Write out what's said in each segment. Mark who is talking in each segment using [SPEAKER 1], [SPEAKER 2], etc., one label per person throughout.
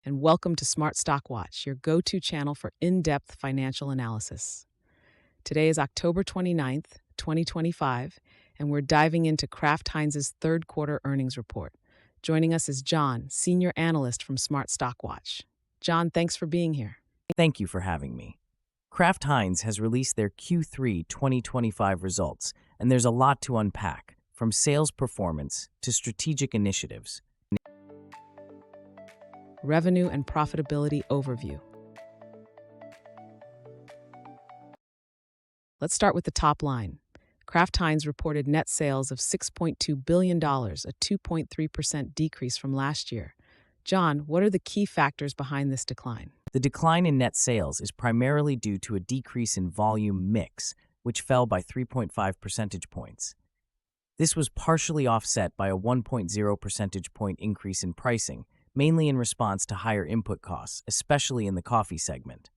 [SPEAKER 1] And welcome to Smart Stock Watch, your go-to channel for in-depth financial analysis. Today is October 29th, 2025, and we're diving into Kraft Heinz's third quarter earnings report. Joining us is John, senior analyst from Smart Stock Watch. John, thanks for being here.
[SPEAKER 2] Thank you for having me. Kraft Heinz has released their Q3 2025 results, and there's a lot to unpack, from sales performance to strategic initiatives.
[SPEAKER 1] Revenue and profitability overview. Let's start with the top line. Kraft Heinz reported net sales of $6.2 billion, a 2.3% decrease from last year. John, what are the key factors behind this decline?
[SPEAKER 2] The decline in net sales is primarily due to a decrease in volume mix, which fell by 3.5 percentage points. This was partially offset by a 1.0 percentage point increase in pricing, mainly in response to higher input costs, especially in the coffee segment.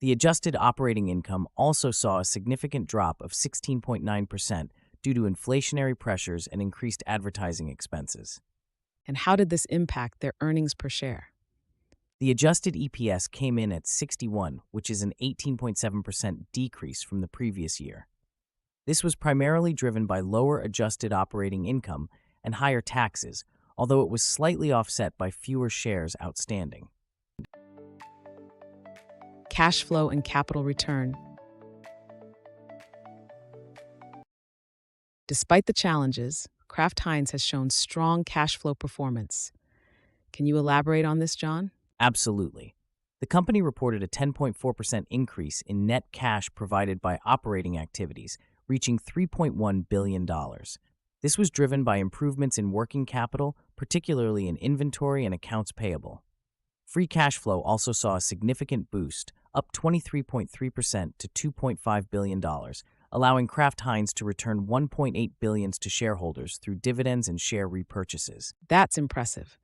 [SPEAKER 2] The adjusted operating income also saw a significant drop of 16.9% due to inflationary pressures and increased advertising expenses.
[SPEAKER 1] And how did this impact their earnings per share?
[SPEAKER 2] The adjusted EPS came in at 61, which is an 18.7% decrease from the previous year. This was primarily driven by lower adjusted operating income and higher taxes, although it was slightly offset by fewer shares outstanding.
[SPEAKER 1] Cash flow and capital return. Despite the challenges, Kraft Heinz has shown strong cash flow performance. Can you elaborate on this, John?
[SPEAKER 2] Absolutely. The company reported a 10.4% increase in net cash provided by operating activities, reaching $3.1 billion. This was driven by improvements in working capital, particularly in inventory and accounts payable. Free cash flow also saw a significant boost, up 23.3% to $2.5 billion, allowing Kraft Heinz to return $1.8 billion to shareholders through dividends and share repurchases.
[SPEAKER 1] That's impressive.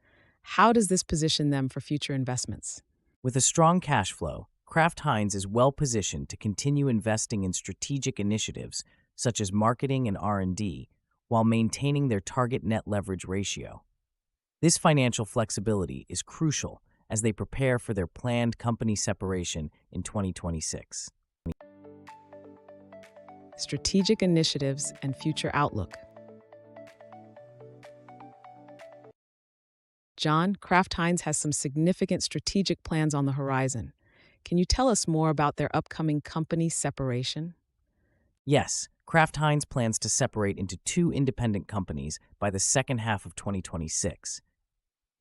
[SPEAKER 1] How does this position them for future investments?
[SPEAKER 2] With a strong cash flow, Kraft Heinz is well positioned to continue investing in strategic initiatives such as marketing and R&D, while maintaining their target net leverage ratio. This financial flexibility is crucial as they prepare for their planned company separation in 2026.
[SPEAKER 1] Strategic initiatives and future outlook. John, Kraft Heinz has some significant strategic plans on the horizon. Can you tell us more about their upcoming company separation?
[SPEAKER 2] Yes, Kraft Heinz plans to separate into two independent companies by the second half of 2026.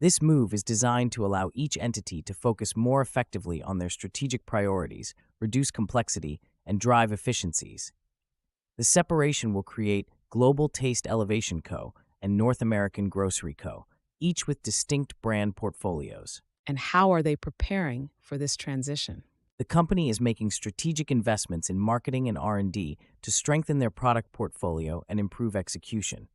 [SPEAKER 2] This move is designed to allow each entity to focus more effectively on their strategic priorities, reduce complexity, and drive efficiencies. The separation will create Global Taste Elevation Co. and North American Grocery Co., each with distinct brand portfolios.
[SPEAKER 1] And how are they preparing for this transition?
[SPEAKER 2] The company is making strategic investments in marketing and R&D to strengthen their product portfolio and improve execution.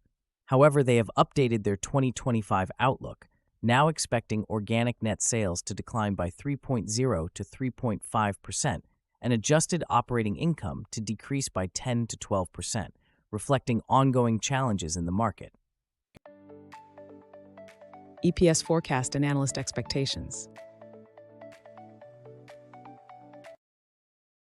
[SPEAKER 2] However, they have updated their 2025 outlook, now expecting organic net sales to decline by 3.0 to 3.5% and adjusted operating income to decrease by 10 to 12%, reflecting ongoing challenges in the market.
[SPEAKER 1] EPS forecast and analyst expectations.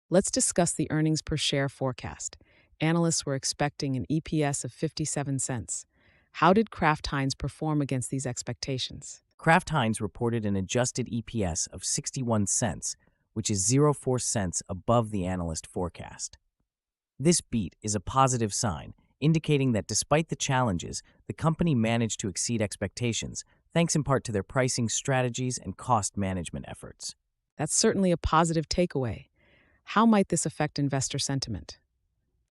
[SPEAKER 1] Let's discuss the earnings per share forecast. Analysts were expecting an EPS of 57 cents. How did Kraft Heinz perform against these expectations?
[SPEAKER 2] Kraft Heinz reported an adjusted EPS of 61 cents, which is 0.04 cents above the analyst forecast. This beat is a positive sign, indicating that despite the challenges, the company managed to exceed expectations, thanks in part to their pricing strategies and cost management efforts.
[SPEAKER 1] That's certainly a positive takeaway. How might this affect investor sentiment?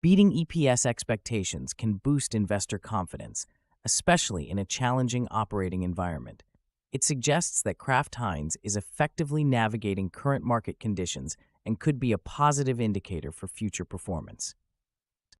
[SPEAKER 2] Beating EPS expectations can boost investor confidence, especially in a challenging operating environment. It suggests that Kraft Heinz is effectively navigating current market conditions and could be a positive indicator for future performance.